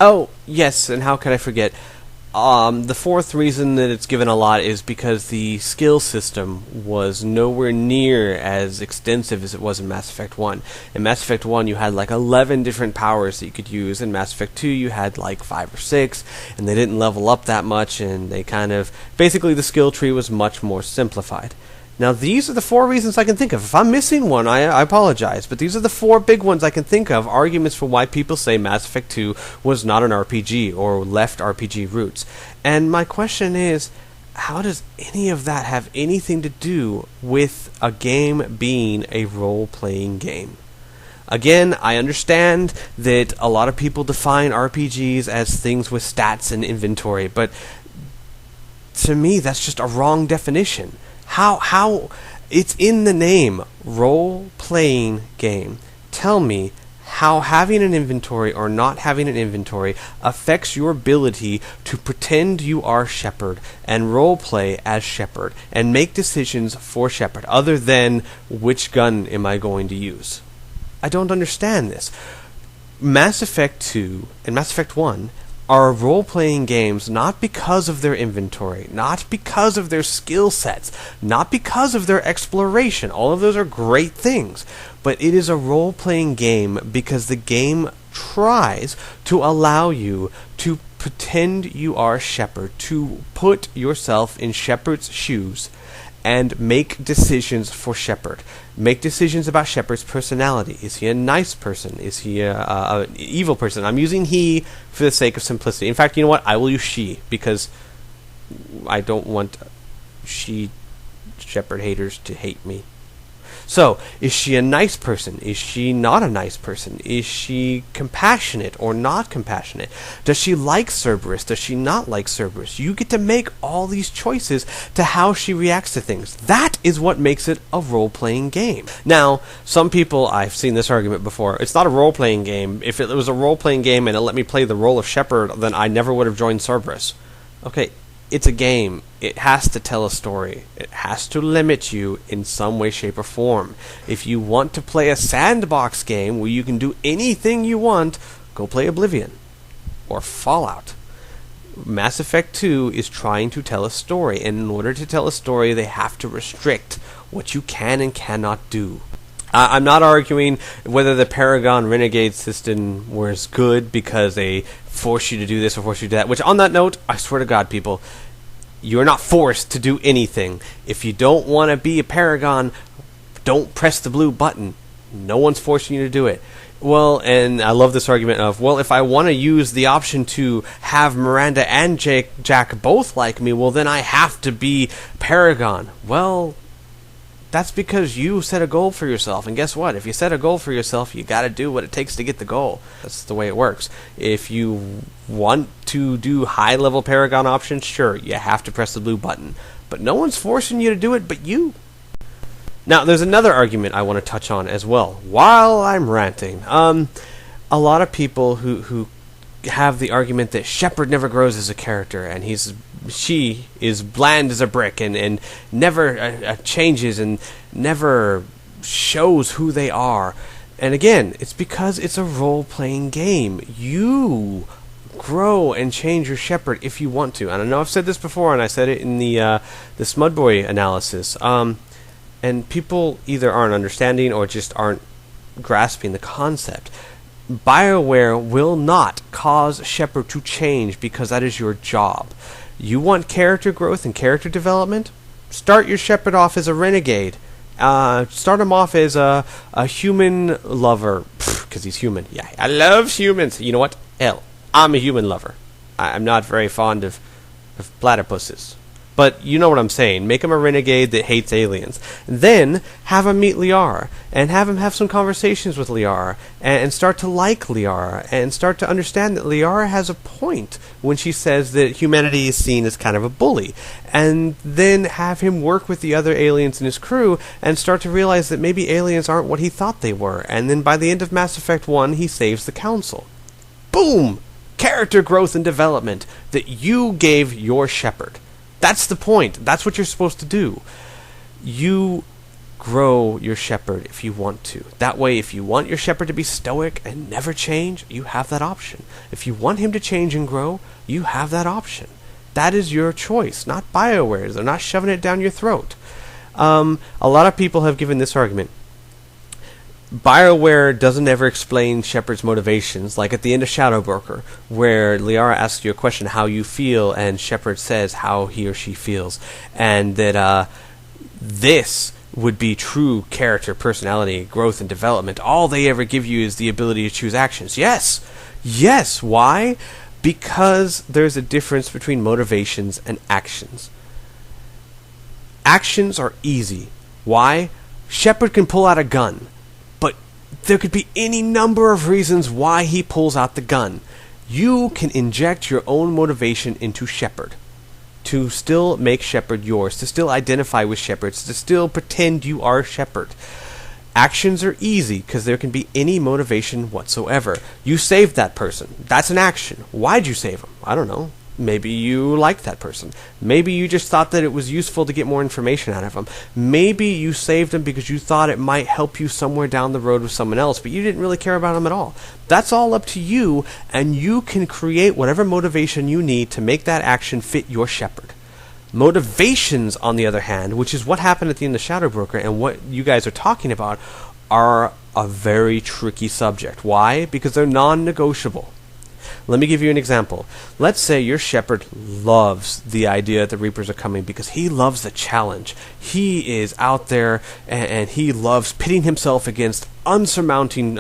Oh, yes, and how could I forget? The fourth reason that it's given a lot is because the skill system was nowhere near as extensive as it was in Mass Effect 1. In Mass Effect 1, you had like 11 different powers that you could use. In Mass Effect 2, you had like 5 or 6, and they didn't level up that much, and they kind of... Basically, the skill tree was much more simplified. Now, these are the four reasons I can think of. If I'm missing one, I apologize, but these are the four big ones I can think of, arguments for why people say Mass Effect 2 was not an RPG or left RPG roots. And my question is, how does any of that have anything to do with a game being a role-playing game? Again, I understand that a lot of people define RPGs as things with stats and inventory, but to me, that's just a wrong definition. How it's in the name, role-playing game. Tell me how having an inventory or not having an inventory affects your ability to pretend you are Shepard and role-play as Shepard and make decisions for Shepard, other than which gun am I going to use. I don't understand this. Mass Effect 2 and Mass Effect 1 are role-playing games not because of their inventory, not because of their skill sets, not because of their exploration. All of those are great things. But it is a role-playing game because the game tries to allow you to pretend you are Shepard, to put yourself in Shepard's shoes and make decisions for Shepard. Make decisions about Shepard's personality. Is he a nice person? Is he a evil person? I'm using he for the sake of simplicity. In fact, you know what? I will use she, because I don't want Shepard haters to hate me. So, is she a nice person? Is she not a nice person? Is she compassionate or not compassionate? Does she like Cerberus? Does she not like Cerberus? You get to make all these choices to how she reacts to things. That is what makes it a role-playing game. Now, some people, I've seen this argument before, it's not a role-playing game. If it was a role-playing game and it let me play the role of Shepard, then I never would have joined Cerberus. Okay, it's a game. It has to tell a story. It has to limit you in some way, shape, or form. If you want to play a sandbox game where you can do anything you want, go play Oblivion or Fallout. Mass Effect 2 is trying to tell a story, and in order to tell a story, they have to restrict what you can and cannot do. I'm not arguing whether the Paragon Renegade system was good because they force you to do this or force you to do that, which on that note, I swear to God, people, you're not forced to do anything. If you don't want to be a Paragon, don't press the blue button. No one's forcing you to do it. Well, and I love this argument of, well, if I want to use the option to have Miranda and Jack both like me, well, then I have to be Paragon. Well, that's because you set a goal for yourself. And guess what? If you set a goal for yourself, you got to do what it takes to get the goal. That's the way it works. If you want to do high-level Paragon options, sure, you have to press the blue button. But no one's forcing you to do it but you. Now, there's another argument I want to touch on as well, while I'm ranting. A lot of people who have the argument that Shepard never grows as a character, and she is bland as a brick, and never changes, and never shows who they are. And again, it's because it's a role-playing game. You grow and change your Shepard if you want to. And I know I've said this before, and I said it in the Smudboy analysis. And people either aren't understanding or just aren't grasping the concept. BioWare will not cause Shepard to change because that is your job. You want character growth and character development? Start your Shepard off as a renegade. Start him off as a human lover. Because he's human. Yeah, I love humans. You know what? Hell, I'm a human lover. I'm not very fond of platypuses. But you know what I'm saying. Make him a renegade that hates aliens. Then have him meet Liara, and have him have some conversations with Liara, and start to like Liara, and start to understand that Liara has a point when she says that humanity is seen as kind of a bully. And then have him work with the other aliens in his crew, and start to realize that maybe aliens aren't what he thought they were. And then by the end of Mass Effect 1, he saves the Council. Boom! Character growth and development that you gave your Shepard. That's the point. That's what you're supposed to do. You grow your shepherd if you want to. That way, if you want your shepherd to be stoic and never change, you have that option. If you want him to change and grow, you have that option. That is your choice, not BioWare's. They're not shoving it down your throat. A lot of people have given this argument. BioWare doesn't ever explain Shepard's motivations, like at the end of Shadow Broker, where Liara asks you a question, how you feel, and Shepard says how he or she feels. And that this would be true character, personality, growth, and development. All they ever give you is the ability to choose actions. Yes! Yes! Why? Because there's a difference between motivations and actions. Actions are easy. Why? Shepard can pull out a gun. There could be any number of reasons why he pulls out the gun. You can inject your own motivation into Shepard to still make Shepard yours, to still identify with Shepard, to still pretend you are Shepard. Actions are easy because there can be any motivation whatsoever. You saved that person. That's an action. Why'd you save him? I don't know. Maybe you liked that person. Maybe you just thought that it was useful to get more information out of him. Maybe you saved him because you thought it might help you somewhere down the road with someone else, but you didn't really care about him at all. That's all up to you, and you can create whatever motivation you need to make that action fit your Shepard. Motivations, on the other hand, which is what happened at the end of Shadow Broker and what you guys are talking about, are a very tricky subject. Why? Because they're non-negotiable. Let me give you an example. Let's say your Shepard loves the idea that the Reapers are coming because he loves the challenge. He is out there and he loves pitting himself against unsurmountable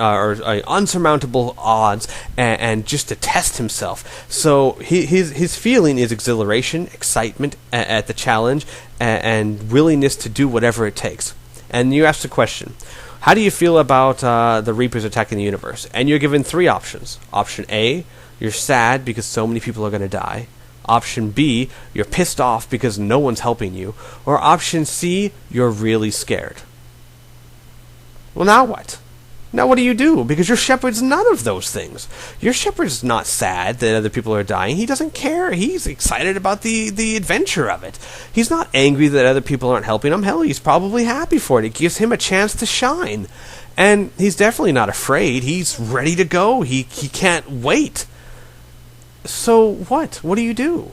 odds and just to test himself. So his feeling is exhilaration, excitement at the challenge, and willingness to do whatever it takes. And you ask the question, how do you feel about the Reapers attacking the universe? And you're given three options. Option A, you're sad because so many people are going to die. Option B, you're pissed off because no one's helping you. Or option C, you're really scared. Well, now what? Now what do you do? Because your Shepard's none of those things. Your Shepard's not sad that other people are dying. He doesn't care. He's excited about the adventure of it. He's not angry that other people aren't helping him. Hell, he's probably happy for it. It gives him a chance to shine. And he's definitely not afraid. He's ready to go. He can't wait. So what? What do?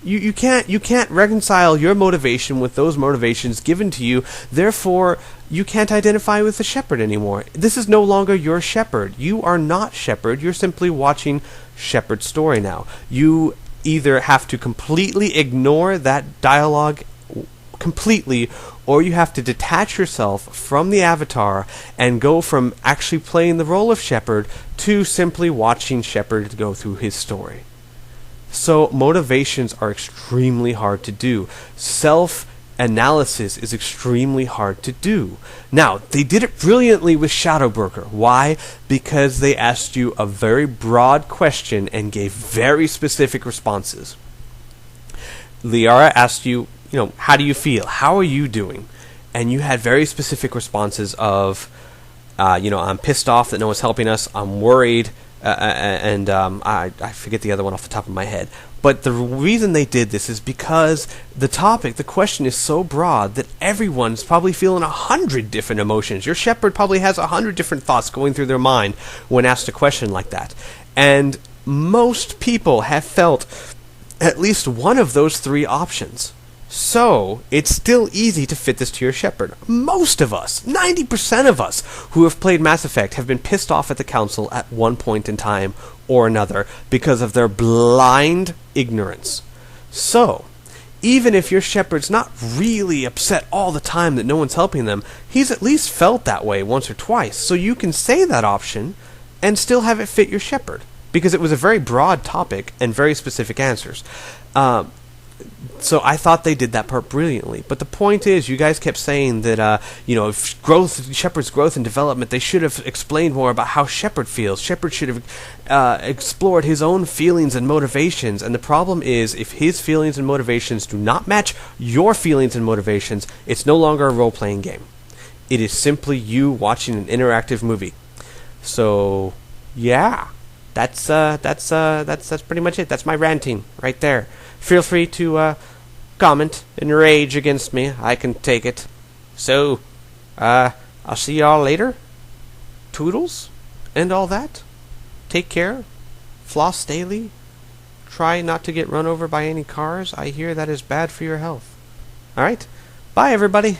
You can't reconcile your motivation with those motivations given to you. Therefore, you can't identify with the Shepard anymore. This is no longer your Shepard. You are not Shepard. You're simply watching Shepard's story now. You either have to completely ignore that dialogue completely, or you have to detach yourself from the avatar and go from actually playing the role of Shepard to simply watching Shepard go through his story. So motivations are extremely hard to do. Self-analysis is extremely hard to do. Now, they did it brilliantly with Shadow Broker. Why? Because they asked you a very broad question and gave very specific responses. Liara asked you, how do you feel? How are you doing? And you had very specific responses of, I'm pissed off that no one's helping us. I'm worried. I forget the other one off the top of my head. But the reason they did this is because the question is so broad that everyone's probably feeling 100 different emotions. Your Shepard probably has 100 different thoughts going through their mind when asked a question like that. And most people have felt at least one of those three options. So, it's still easy to fit this to your Shepard. Most of us, 90% of us who have played Mass Effect have been pissed off at the Council at one point in time or another because of their blind ignorance. So, even if your Shepard's not really upset all the time that no one's helping them, he's at least felt that way once or twice. So you can say that option and still have it fit your Shepard, because it was a very broad topic and very specific answers. So I thought they did that part brilliantly. But the point is, you guys kept saying that, Shepard's growth and development, they should have explained more about how Shepard feels. Shepard should have explored his own feelings and motivations. And the problem is, if his feelings and motivations do not match your feelings and motivations, it's no longer a role-playing game. It is simply you watching an interactive movie. So, yeah. That's pretty much it. That's my ranting right there. Feel free to comment and rage against me. I can take it. So, I'll see y'all later. Toodles and all that. Take care. Floss daily. Try not to get run over by any cars. I hear that is bad for your health. Alright? Bye, everybody.